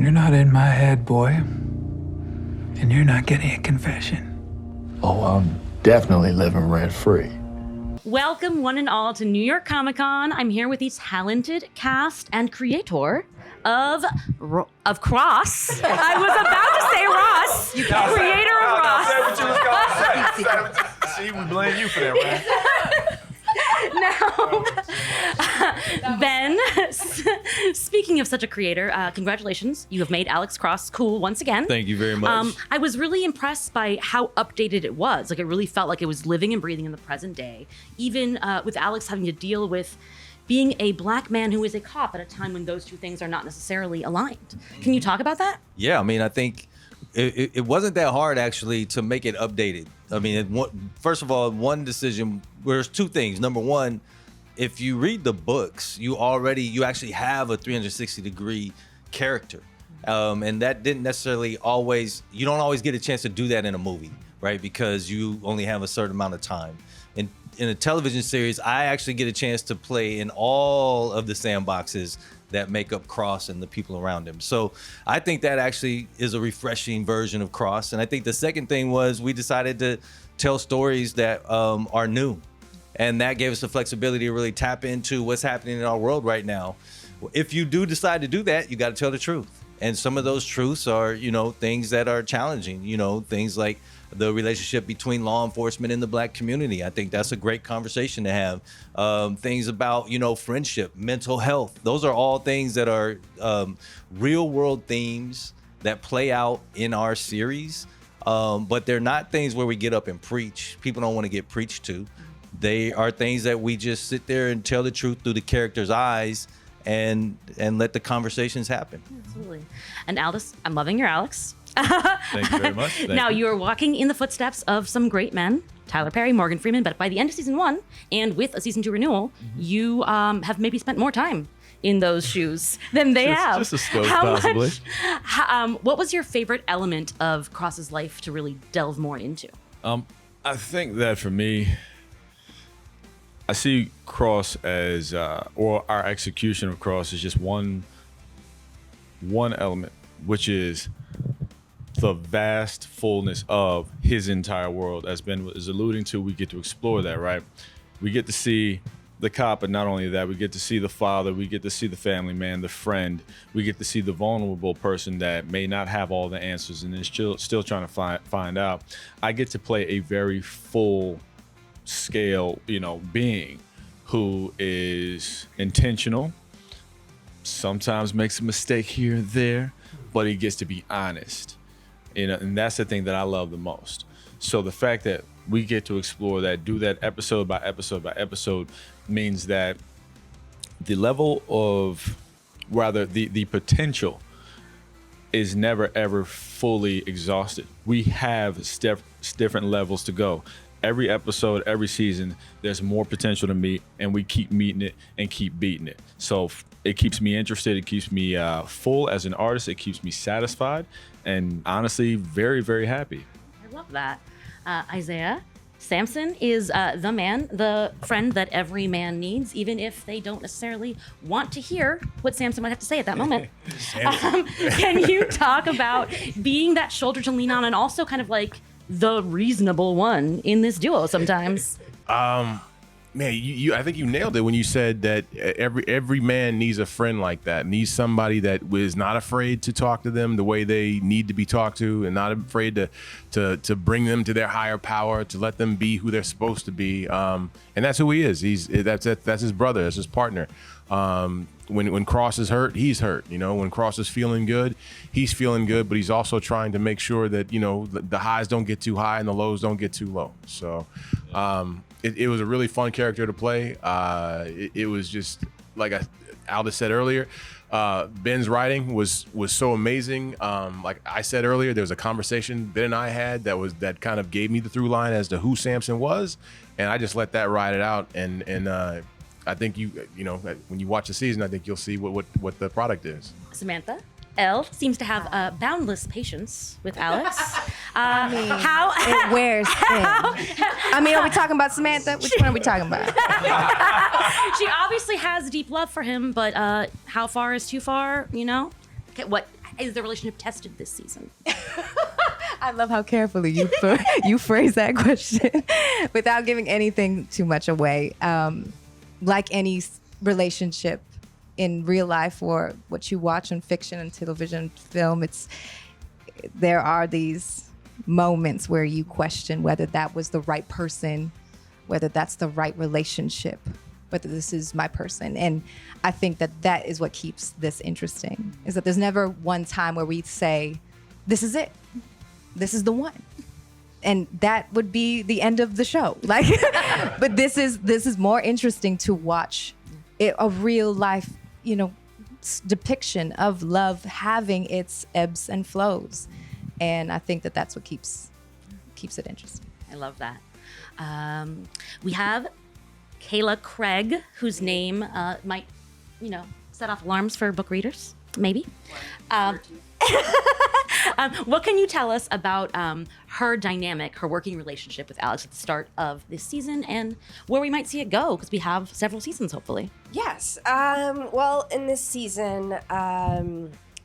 You're not in my head, boy. And you're not getting a confession. Oh, I'm definitely living rent-free. Welcome, one and all, to New York Comic Con. I'm here with the talented cast and creator of Cross. I was about to say Ross. You creator of Ross. Say what you was gonna say. See, we blame you for that, Now, Ben, speaking of such a creator, congratulations. You have made Alex Cross cool once again. Thank you very much. I was really impressed by how updated it was. Like, it really felt like it was living and breathing in the present day. Even with Alex having to deal with being a black man who is a cop at a time when those two things are not necessarily aligned. Can you talk about that? Yeah, I mean, I think it wasn't that hard, actually, to make it updated. I mean, first of all, one decision, there's two things. Number one, if you read the books, you actually have a 360-degree character. And that didn't necessarily you don't always get a chance to do that in a movie, right? Because you only have a certain amount of time. In a television series, I actually get a chance to play in all of the sandboxes that make up Cross and the people around him. So I think that actually is a refreshing version of Cross. And I think the second thing was we decided to tell stories that are new. And that gave us the flexibility to really tap into what's happening in our world right now. If you do decide to do that, you got to tell the truth. And some of those truths are, things that are challenging, things like the relationship between law enforcement and the black community. I think that's a great conversation to have. Things about, friendship, mental health. Those are all things that are real world themes that play out in our series. But they're not things where we get up and preach. People don't want to get preached to. They are things that we just sit there and tell the truth through the character's eyes and let the conversations happen. Absolutely. And Aldis, I'm loving your Alex. Thank you very much. Now, you are walking in the footsteps of some great men, Tyler Perry, Morgan Freeman, but by the end of season 1, and with a season 2 renewal, you have maybe spent more time in those shoes than they have. Just a scope, possibly. What was your favorite element of Cross's life to really delve more into? I think that for me, I see Cross as, or our execution of Cross is just one element, which is the vast fullness of his entire world. As Ben is alluding to, we get to explore that, right? We get to see the cop, but not only that, we get to see the father, we get to see the family man, the friend, we get to see the vulnerable person that may not have all the answers and is still trying to find out. I get to play a very full scale, being who is intentional, sometimes makes a mistake here and there, but he gets to be honest. And that's the thing that I love the most. So the fact that we get to explore that, do that episode by episode by episode, means that the level of, rather the potential is never ever fully exhausted. We have different levels to go. Every episode, every season, there's more potential to meet, and we keep meeting it and keep beating it. So it keeps me interested. It keeps me full as an artist. It keeps me satisfied and honestly very, very happy. I love that. Isaiah, Samson is the man, the friend that every man needs, even if they don't necessarily want to hear what Samson might have to say at that moment. Can you talk about being that shoulder to lean on and also kind of like the reasonable one in this duo sometimes? Man, I think you nailed it when you said that every man needs a friend like that, needs somebody that is not afraid to talk to them the way they need to be talked to, and not afraid to bring them to their higher power, to let them be who they're supposed to be. And that's who he is. That's his brother, that's his partner. When Cross is hurt, he's hurt. When Cross is feeling good, he's feeling good, but he's also trying to make sure that, the highs don't get too high and the lows don't get too low. So it was a really fun character to play. It was just, like Aldis said earlier, Ben's writing was so amazing. Like I said earlier, there was a conversation Ben and I had that kind of gave me the through line as to who Samson was, and I just let that ride it out. And I think when you watch the season, I think you'll see what the product is. Samantha? Elle seems to have boundless patience with Alex. It wears thin. Are we talking about Samantha? Which one are we talking about? She obviously has deep love for him, but how far is too far, Okay, is the relationship tested this season? I love how carefully you phrase that question without giving anything too much away. Like any relationship in real life or what you watch in fiction and television, film, there are these moments where you question whether that was the right person, whether that's the right relationship, whether this is my person. And I think that is what keeps this interesting, is that there's never one time where we say, this is it. This is the one. And that would be the end of the show. Like, but this is more interesting to watch a real life, depiction of love having its ebbs and flows. And I think that's what keeps it interesting. I love that. We have Kayla Craig, whose name might, set off alarms for book readers, maybe. What can you tell us about her dynamic, her working relationship with Alex at the start of this season, and where we might see it go? Because we have several seasons, hopefully. Yes. Well, in this season,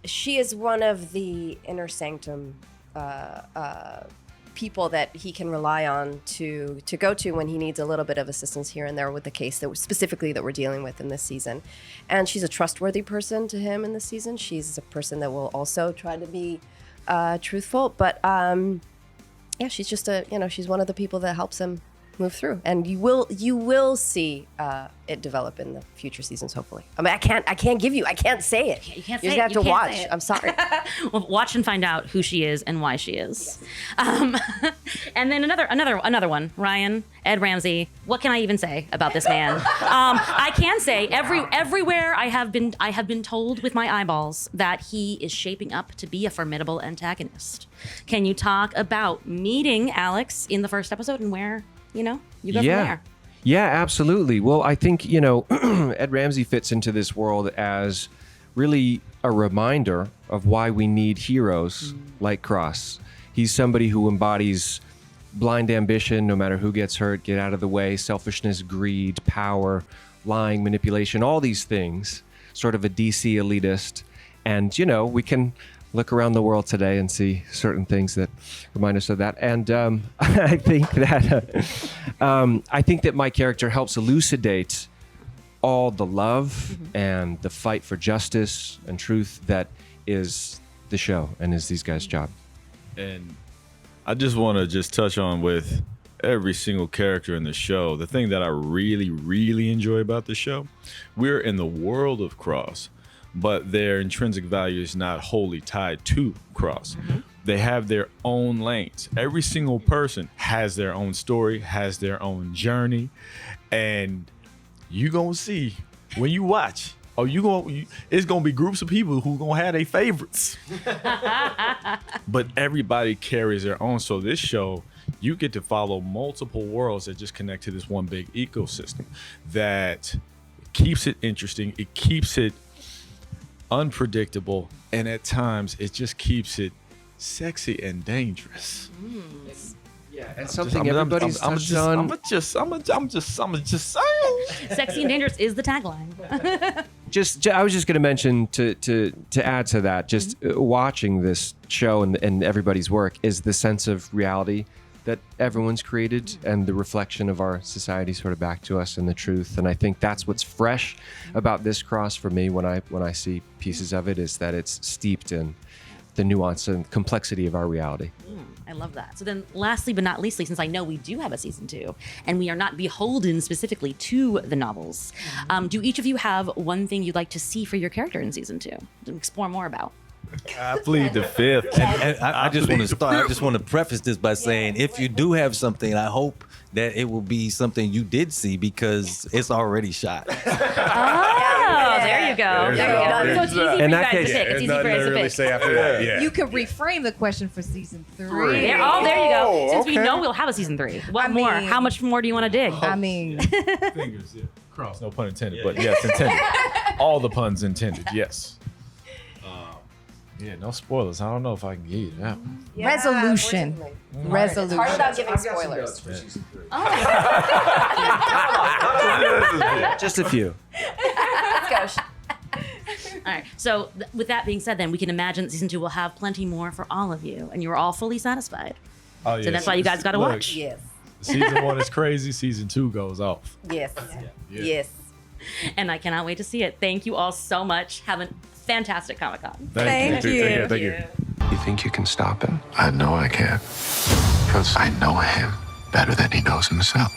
she is one of the inner sanctum people that he can rely on to go to when he needs a little bit of assistance here and there with the case that we're dealing with in this season. And she's a trustworthy person to him in this season. She's a person that will also try to be truthful, but she's just she's one of the people that helps him move through, and you will see it develop in the future seasons, hopefully. I mean, I can't say it. You can't You're say gonna it. have You to can't watch. say it. I'm sorry. Well, watch and find out who she is and why she is. Yes. And then another one, Ryan, Ed Ramsey. What can I even say about this man? I can say everywhere I have been told with my eyeballs that he is shaping up to be a formidable antagonist. Can you talk about meeting Alex in the first episode and where you go from there? Yeah, absolutely. Well, I think, Ed Ramsey fits into this world as really a reminder of why we need heroes like Cross. He's somebody who embodies blind ambition, no matter who gets hurt, get out of the way, selfishness, greed, power, lying, manipulation, all these things, sort of a DC elitist. And, we can look around the world today and see certain things that remind us of that. And I think that my character helps elucidate all the love and the fight for justice and truth that is the show and is these guys' job. And I just want to touch on with every single character in the show. The thing that I really, really enjoy about the show, we're in the world of Cross, but their intrinsic value is not wholly tied to Cross. They have their own lanes. Every single person has their own story, has their own journey, and you gonna see when you watch. It's gonna be groups of people who gonna have their favorites, but everybody carries their own. So this show, you get to follow multiple worlds that just connect to this one big ecosystem that keeps it interesting. It keeps it unpredictable, and at times it just keeps it sexy and dangerous. Yeah, and something everybody's touched on. I'm just saying. Sexy and dangerous is the tagline. I was just going to mention to add to that, just watching this show and everybody's work is the sense of reality that everyone's created and the reflection of our society sort of back to us and the truth. And I think that's what's fresh about this Cross for me when I see pieces of it, is that it's steeped in the nuance and complexity of our reality. I love that. So then lastly but not leastly, since I know we do have a season 2 and we are not beholden specifically to the novels, do each of you have one thing you'd like to see for your character in season 2 to explore more about? I plead the fifth. And I just want to start. I just want to preface this by saying, if you do have something, I hope that it will be something you did see, because it's already shot. Oh, there you go. So it's easy for you guys to pick. It's easy for us to pick. Say after that. Yeah. You could reframe the question for season 3. There you go. Since we know we'll have a season 3. What more? How much more do you want to dig? I mean, Fingers, yeah. Cross, no pun intended, but yes, intended. All the puns intended, yes. Yeah, no spoilers. I don't know if I can get you that one. yeah, resolution. It's hard without giving spoilers. Just a few. Let's go. All right. So with that being said, then we can imagine that season 2 will have plenty more for all of you, and you're all fully satisfied. Oh, yeah. So that's why you guys got to Look, watch. Yes. Season 1 is crazy. Season 2 goes off. Yes. Yeah. Yes. And I cannot wait to see it. Thank you all so much. Have a fantastic Comic-Con. Thank you. Thank you. You think you can stop him? I know I can. Because I know him better than he knows himself.